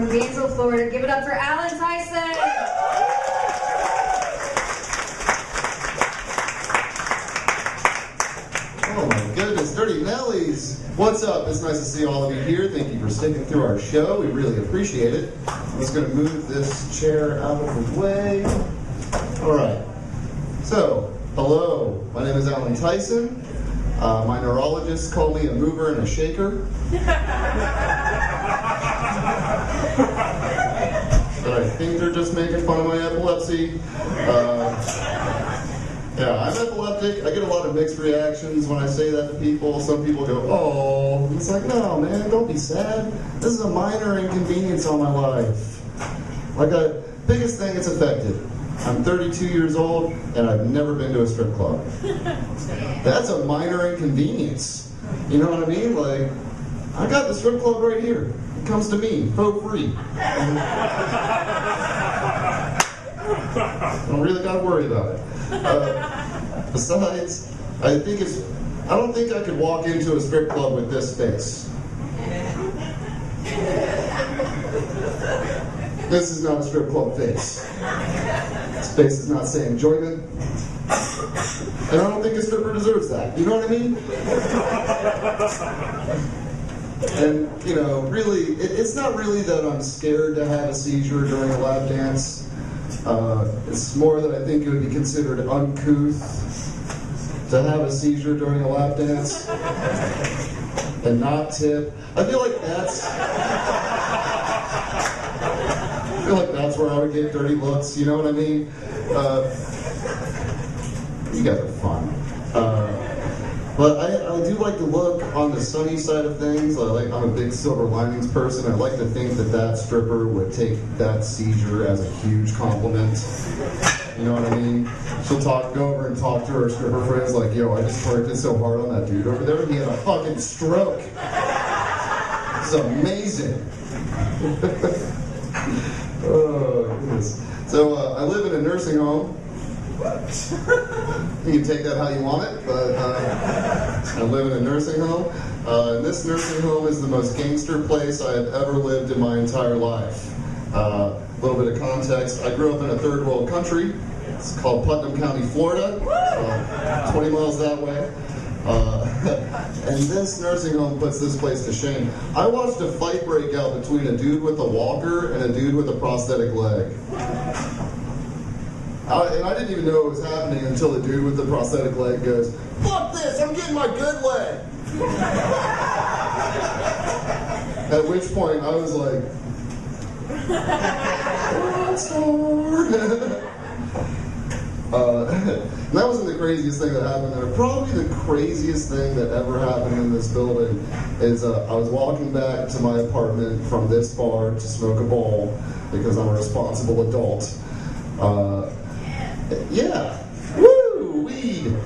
from Gainesville, Florida. Give it up for Alan Tyson. Oh my goodness, Dirty Nellies! What's up? It's nice to see all of you here. Thank you for sticking through our show. We really appreciate it. I'm just going to move this chair out of the way. All right. So, hello. My name is Alan Tyson. My neurologists call me a mover and a shaker. But I think they're just making fun of my epilepsy. Yeah, I'm epileptic. I get a lot of mixed reactions when I say that to people. Some people go, oh. It's like, no, man, don't be sad. This is a minor inconvenience on my life. Like, the biggest thing it's affected. I'm 32 years old, and I've never been to a strip club. That's a minor inconvenience. You know what I mean? Like, I got the strip club right here. It comes to me, for free. I don't really got to worry about it. Besides, I don't think I could walk into a strip club with this face. This is not a strip club face. This face does not say enjoyment. And I don't think a stripper deserves that. You know what I mean? And, you know, really, it's not really that I'm scared to have a seizure during a lap dance. It's more that I think it would be considered uncouth to have a seizure during a lap dance and not tip. I feel like that's where I would get dirty looks, you know what I mean? You guys are fun. But I do like to look on the sunny side of things. I'm a big silver linings person. I like to think that stripper would take that seizure as a huge compliment. You know what I mean? She'll go over and talk to her stripper friends like, yo, I just worked it so hard on that dude over there. He had a fucking stroke. It's amazing. Oh, goodness. So I live in a nursing home. You can take that how you want it, but I live in a nursing home. And this nursing home is the most gangster place I have ever lived in my entire life. A little bit of context, I grew up in a third world country. It's called Putnam County, Florida, 20 miles that way. And this nursing home puts this place to shame. I watched a fight break out between a dude with a walker and a dude with a prosthetic leg. And I didn't even know it was happening until the dude with the prosthetic leg goes, fuck this, I'm getting my good leg. At which point I was like, and that wasn't the craziest thing that happened there. Probably the craziest thing that ever happened in this building is I was walking back to my apartment from this bar to smoke a bowl because I'm a responsible adult. Yeah, woo, weed.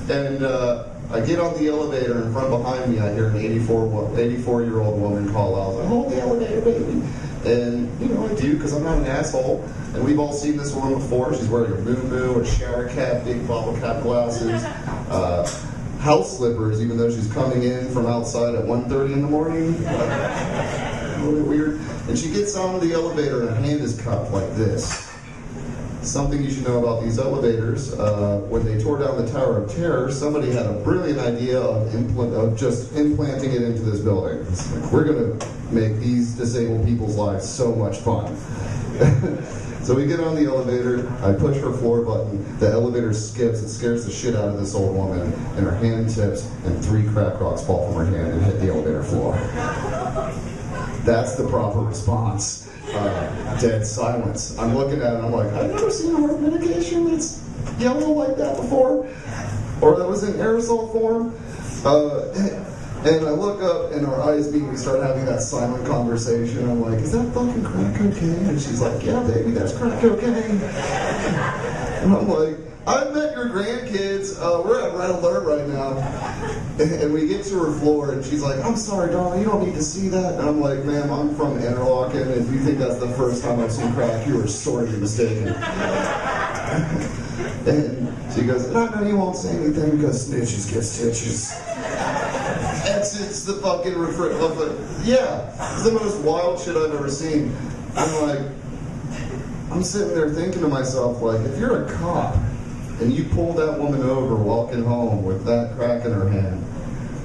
And I get on the elevator, and from behind me I hear an 84-year-old woman call out, hold the elevator, baby. And, you know, I do, because I'm not an asshole. And we've all seen this woman before. She's wearing a moo-moo, a shower cap, big bottle cap glasses, house slippers, even though she's coming in from outside at 1:30 in the morning. A little bit weird. And she gets on the elevator, and her hand is cupped like this. Something you should know about these elevators, when they tore down the Tower of Terror, somebody had a brilliant idea of just implanting it into this building. It's like, we're going to make these disabled people's lives so much fun. So we get on the elevator, I push her floor button, the elevator skips, it scares the shit out of this old woman, and her hand tips, and 3 crack rocks fall from her hand and hit the elevator floor. That's the proper response. Dead silence. I'm looking at it and I'm like, I've never seen a heart medication that's yellow like that before, or that was in aerosol form. And I look up and our eyes meet and we start having that silent conversation. I'm like, is that fucking crack cocaine? And she's like, yeah, baby, that's crack cocaine. And I'm like, I've met your grandkids. We're at Red Alert right now. And we get to her floor, and she's like, I'm sorry, darling, you don't need to see that. And I'm like, ma'am, I'm from Interlochen. If you think that's the first time I've seen crack, you are sorely mistaken. And she goes, no, you won't say anything because snitches get stitches. exits the fucking refrigerator. Yeah, it's the most wild shit I've ever seen. I'm sitting there thinking to myself, like, if you're a cop and you pull that woman over walking home with that crack in her hand,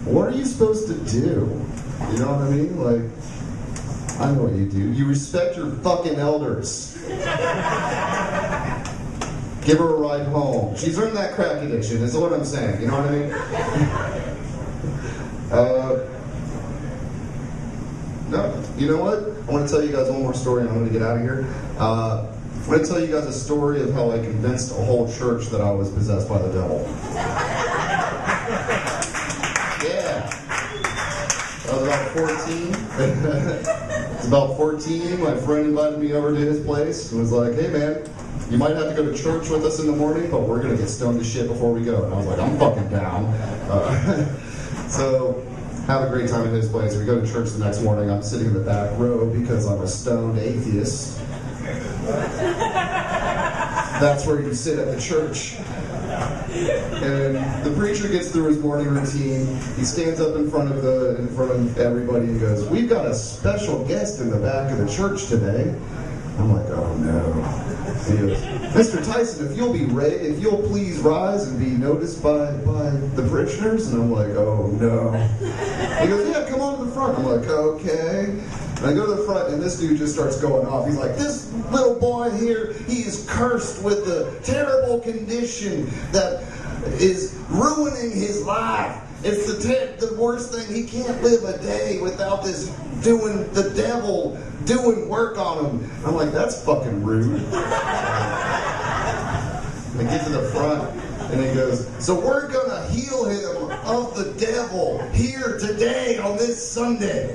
what are you supposed to do? You know what I mean? Like, I know what you do. You respect your fucking elders. Give her a ride home. She's earned that crack addiction, is what I'm saying. You know what I mean? No, you know what? I want to tell you guys one more story and I'm going to get out of here. I'm going to tell you guys a story of how I convinced a whole church that I was possessed by the devil. Yeah. I was about 14. I was about 14. My friend invited me over to his place and was like, hey man, you might have to go to church with us in the morning, but we're going to get stoned to shit before we go. And I was like, I'm fucking down. So, have a great time in his place. We go to church the next morning. I'm sitting in the back row because I'm a stoned atheist. That's where you sit at the church. And the preacher gets through his morning routine. He stands up in front of everybody and goes, we've got a special guest in the back of the church today. I'm like, oh no. He goes, Mr. Tyson, if you'll please rise and be noticed by the parishioners. And I'm like, oh no. He goes, yeah, come on to the front. I'm like, okay. And I go to the front and this dude just starts going off. He's like, this little boy here, he is cursed with a terrible condition that is ruining his life. It's the worst thing. He can't live a day without the devil doing work on him. I'm like, that's fucking rude. I get to the front and he goes, so we're gonna heal him of the devil here today on this Sunday.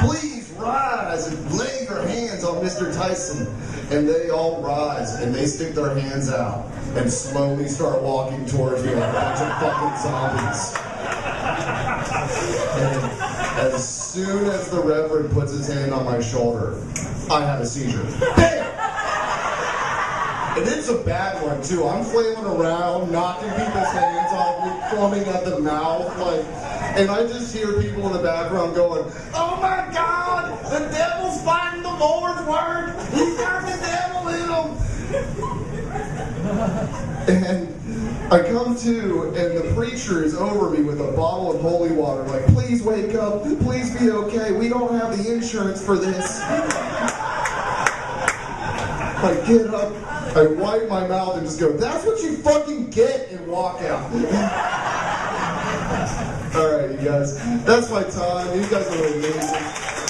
Please rise and lay your hands on Mr. Tyson. And they all rise and they stick their hands out and slowly start walking towards me like a bunch of fucking zombies. And as soon as the Reverend puts his hand on my shoulder, I have a seizure. Bam! And it's a bad one too. I'm flailing around, knocking people's hands off me, foaming at the mouth, and I just hear people in the background going, oh my God, the devil's fighting the Lord's word. He's got the devil in him. And I come to, and the preacher is over me with a bottle of holy water, like, please wake up, please be okay. We don't have the insurance for this. I get up, I wipe my mouth and just go, that's what you fucking get, and walk out. Alright, you guys, that's my time. You guys are amazing.